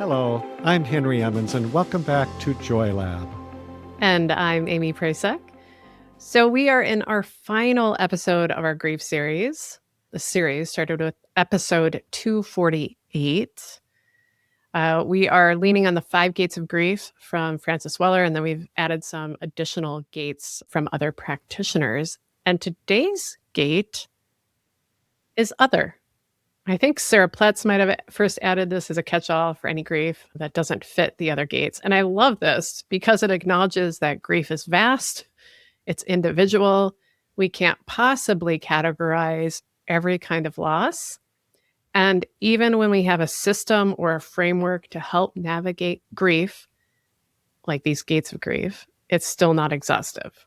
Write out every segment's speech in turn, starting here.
Hello, I'm Henry Emmons, and welcome back to Joy Lab. And I'm Amy Prasek. So we are in our final episode of our Grieve series. The series started with episode 248. We are leaning on the 5 gates of grief from Francis Weller, and then we've added some additional gates from other practitioners. And today's gate is other. I think Sarah Pletz might have first added this as a catch-all for any grief that doesn't fit the other gates. And I love this because it acknowledges that grief is vast, it's individual. We can't possibly categorize every kind of loss. And even when we have a system or a framework to help navigate grief, like these gates of grief, it's still not exhaustive.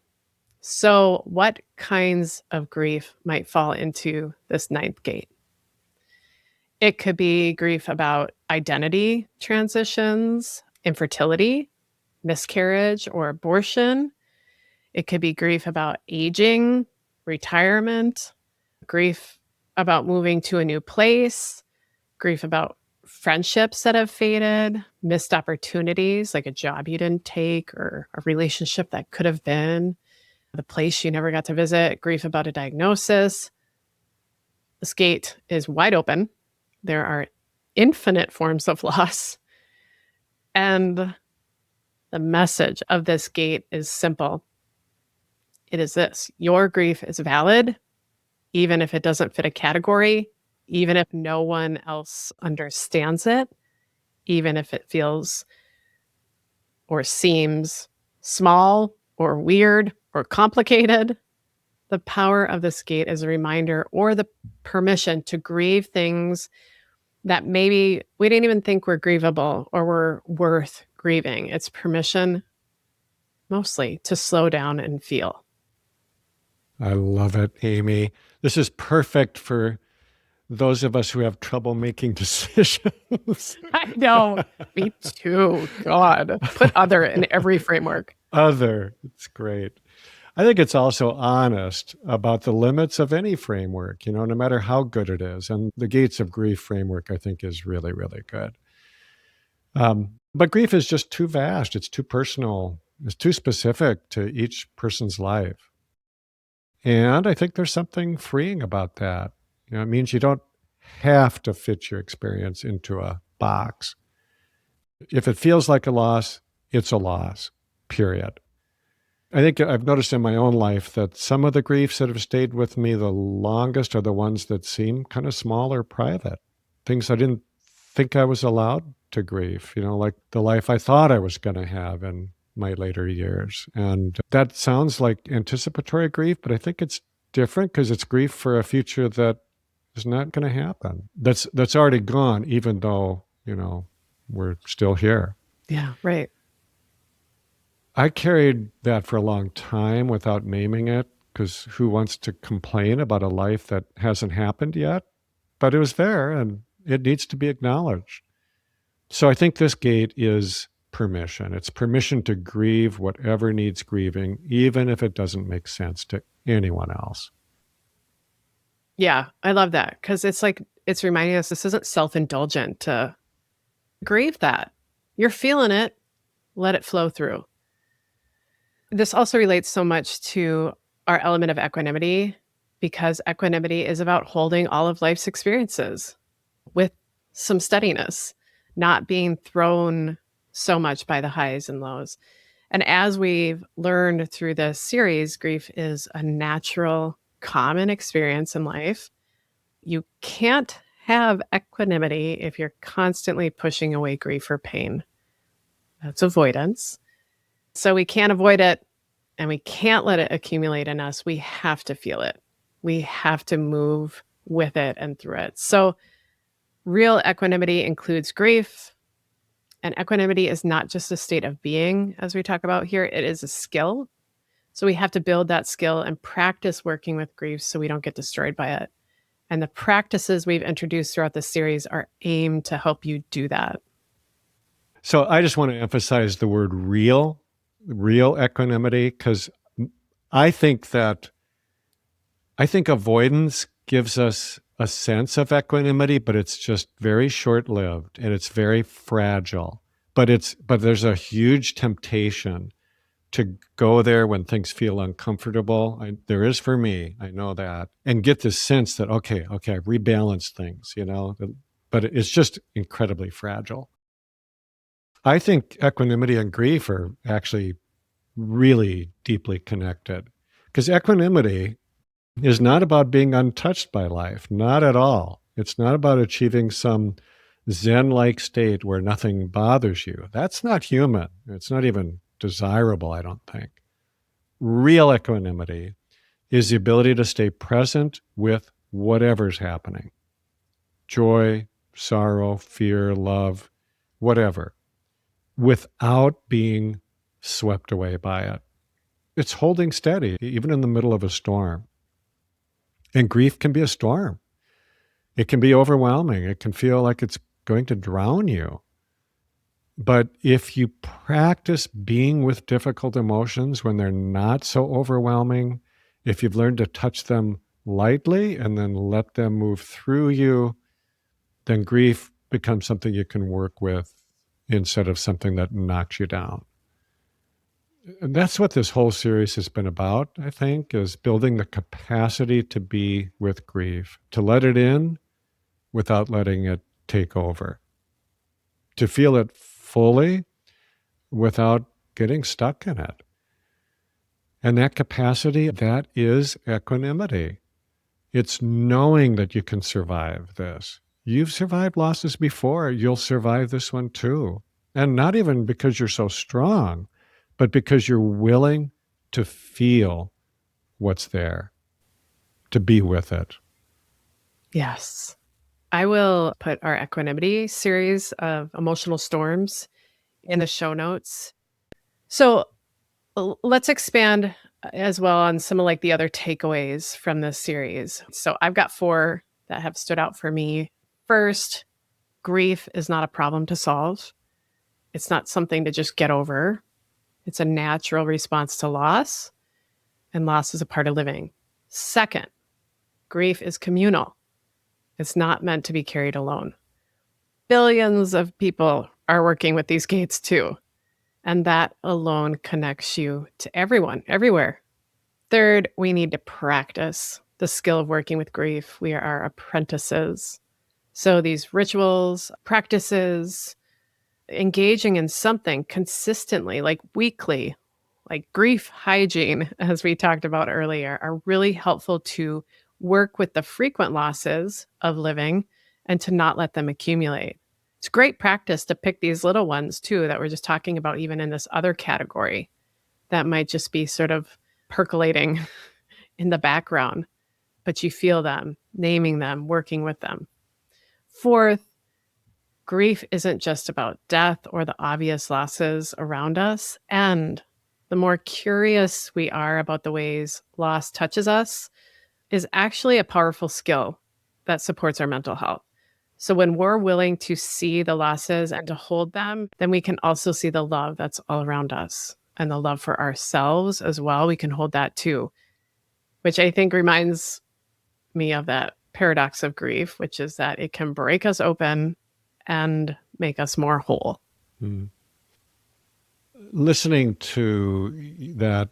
So what kinds of grief might fall into this 9th gate? It could be grief about identity transitions, infertility, miscarriage, or abortion. It could be grief about aging, retirement, grief about moving to a new place, grief about friendships that have faded, missed opportunities like a job you didn't take or a relationship that could have been, the place you never got to visit, grief about a diagnosis. This gate is wide open. There are infinite forms of loss. And the message of this gate is simple. It is this: your grief is valid, even if it doesn't fit a category, even if no one else understands it, even if it feels or seems small or weird or complicated. The power of this gate is a reminder or the permission to grieve things that maybe we didn't even think were grievable or were worth grieving. It's permission, mostly, to slow down and feel. I love it, Amy. This is perfect for those of us who have trouble making decisions. I know. Me too. God. Put other in every framework. Other. It's great. I think it's also honest about the limits of any framework, no matter how good it is. And the Gates of Grief framework, I think, is really, really good. But grief is just too vast. It's too personal. It's too specific to each person's life. And I think there's something freeing about that. It means you don't have to fit your experience into a box. If it feels like a loss, it's a loss, period. I think I've noticed in my own life that some of the griefs that have stayed with me the longest are the ones that seem kind of small or private. Things I didn't think I was allowed to grieve, like the life I thought I was going to have in my later years. And that sounds like anticipatory grief, but I think it's different because it's grief for a future that is not going to happen. That's already gone, even though, we're still here. Yeah, right. I carried that for a long time without naming it, because who wants to complain about a life that hasn't happened yet? But it was there, and it needs to be acknowledged. So I think this gate is permission. It's permission to grieve whatever needs grieving, even if it doesn't make sense to anyone else. Yeah, I love that, because it's reminding us this isn't self-indulgent to grieve that. You're feeling it, let it flow through. This also relates so much to our element of equanimity, because equanimity is about holding all of life's experiences with some steadiness, not being thrown so much by the highs and lows. And as we've learned through this series, grief is a natural, common experience in life. You can't have equanimity if you're constantly pushing away grief or pain. That's avoidance. So we can't avoid it, and we can't let it accumulate in us. We have to feel it. We have to move with it and through it. So real equanimity includes grief. And equanimity is not just a state of being, as we talk about here. It is a skill. So we have to build that skill and practice working with grief so we don't get destroyed by it. And the practices we've introduced throughout this series are aimed to help you do that. So I just want to emphasize the word real equanimity, because I think avoidance gives us a sense of equanimity, but it's just very short-lived and it's very fragile. But there's a huge temptation to go there when things feel uncomfortable. There is for me, I know that, and get this sense that, okay, I've rebalanced things, but it's just incredibly fragile. I think equanimity and grief are actually really deeply connected, because equanimity is not about being untouched by life, not at all. It's not about achieving some Zen-like state where nothing bothers you. That's not human. It's not even desirable, I don't think. Real equanimity is the ability to stay present with whatever's happening. Joy, sorrow, fear, love, whatever, without being swept away by it. It's holding steady, even in the middle of a storm. And grief can be a storm. It can be overwhelming. It can feel like it's going to drown you. But if you practice being with difficult emotions when they're not so overwhelming, if you've learned to touch them lightly and then let them move through you, then grief becomes something you can work with instead of something that knocks you down. And that's what this whole series has been about, I think, is building the capacity to be with grief, to let it in without letting it take over, to feel it fully without getting stuck in it. And that capacity, that is equanimity. It's knowing that you can survive this. You've survived losses before. You'll survive this one too. And not even because you're so strong, but because you're willing to feel what's there, to be with it. Yes. I will put our Equanimity series of emotional storms in the show notes. So let's expand as well on some of like the other takeaways from this series. So I've got 4 that have stood out for me. First, grief is not a problem to solve. It's not something to just get over. It's a natural response to loss, and loss is a part of living. Second, grief is communal. It's not meant to be carried alone. Billions of people are working with these gates too, and that alone connects you to everyone, everywhere. Third, we need to practice the skill of working with grief. We are apprentices. So these rituals, practices, engaging in something consistently, like weekly, like grief hygiene, as we talked about earlier, are really helpful to work with the frequent losses of living and to not let them accumulate. It's great practice to pick these little ones too that we're just talking about, even in this other category that might just be sort of percolating in the background, but you feel them, naming them, working with them. Fourth, grief isn't just about death or the obvious losses around us. And the more curious we are about the ways loss touches us is actually a powerful skill that supports our mental health. So when we're willing to see the losses and to hold them, then we can also see the love that's all around us and the love for ourselves as well. We can hold that too, which I think reminds me of that paradox of grief, which is that it can break us open and make us more whole. Mm. Listening to that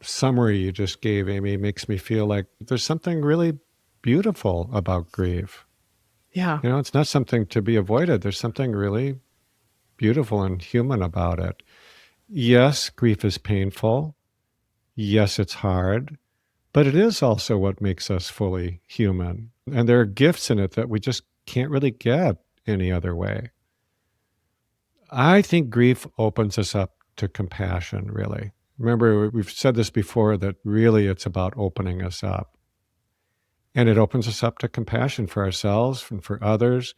summary you just gave, Amy, makes me feel like there's something really beautiful about grief. Yeah. It's not something to be avoided. There's something really beautiful and human about it. Yes, grief is painful. Yes, it's hard. But it is also what makes us fully human. And there are gifts in it that we just can't really get any other way. I think grief opens us up to compassion, really. Remember, we've said this before, that really it's about opening us up. And it opens us up to compassion for ourselves and for others.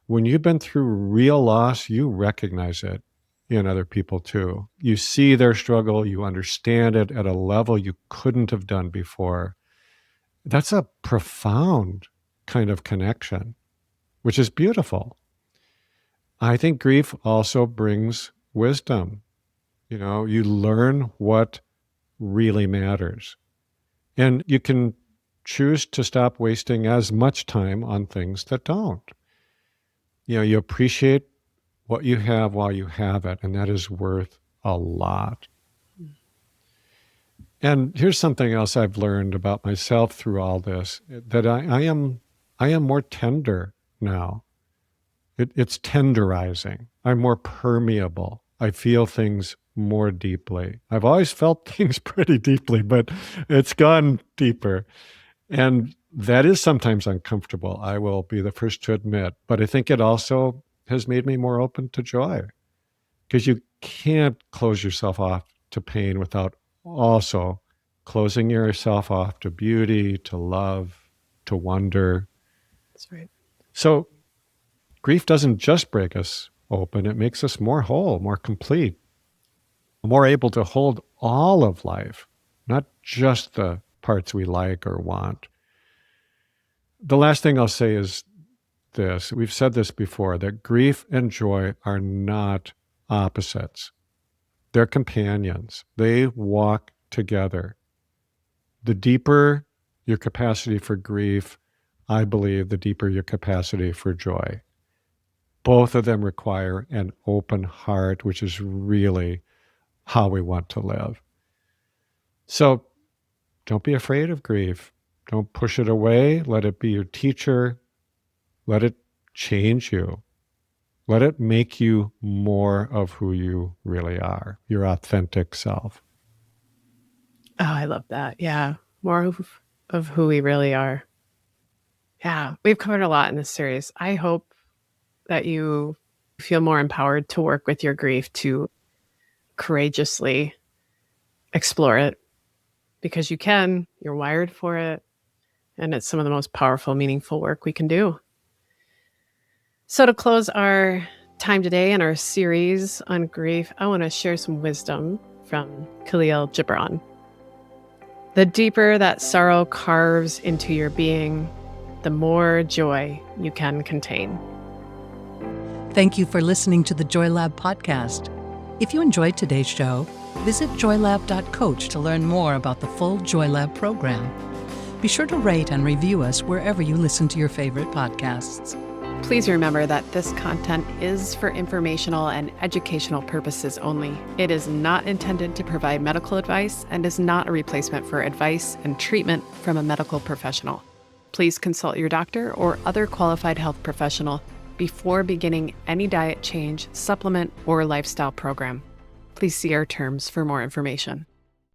When you've been through real loss, you recognize it in other people too. You see their struggle, you understand it at a level you couldn't have done before. That's a profound kind of connection, which is beautiful. I think grief also brings wisdom. You learn what really matters. And you can choose to stop wasting as much time on things that don't. You appreciate what you have while you have it, and that is worth a lot. And here's something else I've learned about myself through all this, that I am more tender now. It's tenderizing. I'm more permeable. I feel things more deeply. I've always felt things pretty deeply, but it's gone deeper. And that is sometimes uncomfortable, I will be the first to admit. But I think it also has made me more open to joy, because you can't close yourself off to pain without also closing yourself off to beauty, to love, to wonder. That's right. So grief doesn't just break us open, it makes us more whole, more complete, more able to hold all of life, not just the parts we like or want. The last thing I'll say is this. We've said this before, that grief and joy are not opposites. They're companions. They walk together. The deeper your capacity for grief, I believe, the deeper your capacity for joy. Both of them require an open heart, which is really how we want to live. So don't be afraid of grief. Don't push it away. Let it be your teacher. Let it change you. Let it make you more of who you really are, your authentic self. Oh, I love that. Yeah. More of who we really are. Yeah. We've covered a lot in this series. I hope that you feel more empowered to work with your grief, to courageously explore it, because you can, you're wired for it. And it's some of the most powerful, meaningful work we can do. So to close our time today in our series on grief, I want to share some wisdom from Kahlil Gibran. The deeper that sorrow carves into your being, the more joy you can contain. Thank you for listening to the Joy Lab podcast. If you enjoyed today's show, visit joylab.coach to learn more about the full Joy Lab program. Be sure to rate and review us wherever you listen to your favorite podcasts. Please remember that this content is for informational and educational purposes only. It is not intended to provide medical advice and is not a replacement for advice and treatment from a medical professional. Please consult your doctor or other qualified health professional before beginning any diet change, supplement, or lifestyle program. Please see our terms for more information.